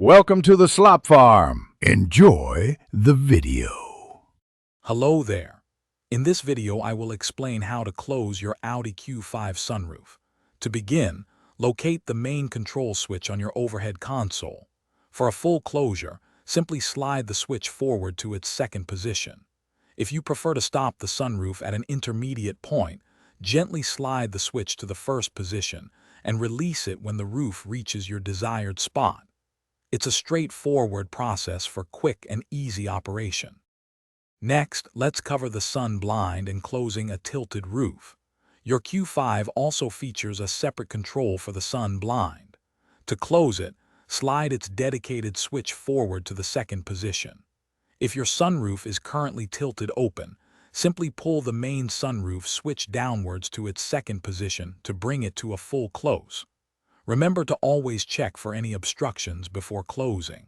Welcome to the Slop Farm. Enjoy the video. Hello there. In this video, I will explain how to close your Audi Q5 sunroof. To begin, locate the main control switch on your overhead console. For a full closure, simply slide the switch forward to its second position. If you prefer to stop the sunroof at an intermediate point, gently slide the switch to the first position and release it when the roof reaches your desired spot. It's a straightforward process for quick and easy operation. Next, let's cover the sun blind and closing a tilted roof. Your Q5 also features a separate control for the sun blind. To close it, slide its dedicated switch forward to the second position. If your sunroof is currently tilted open, simply pull the main sunroof switch downwards to its second position to bring it to a full close. Remember to always check for any obstructions before closing.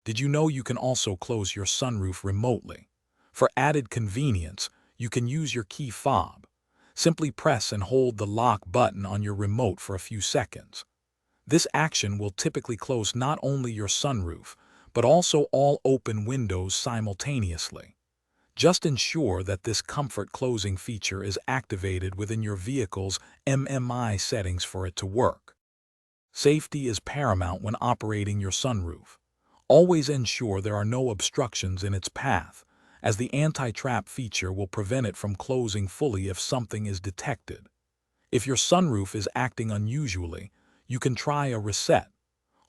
Did you know you can also close your sunroof remotely? For added convenience, you can use your key fob. Simply press and hold the lock button on your remote for a few seconds. This action will typically close not only your sunroof, but also all open windows simultaneously. Just ensure that this comfort closing feature is activated within your vehicle's MMI settings for it to work. Safety is paramount when operating your sunroof. Always ensure there are no obstructions in its path, as the anti-trap feature will prevent it from closing fully if something is detected. If your sunroof is acting unusually, you can try a reset.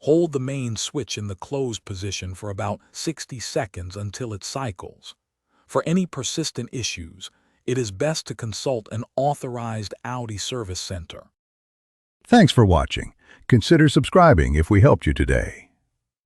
Hold the main switch in the closed position for about 60 seconds until it cycles. For any persistent issues, it is best to consult an authorized Audi service center. Thanks for watching. Consider subscribing if we helped you today.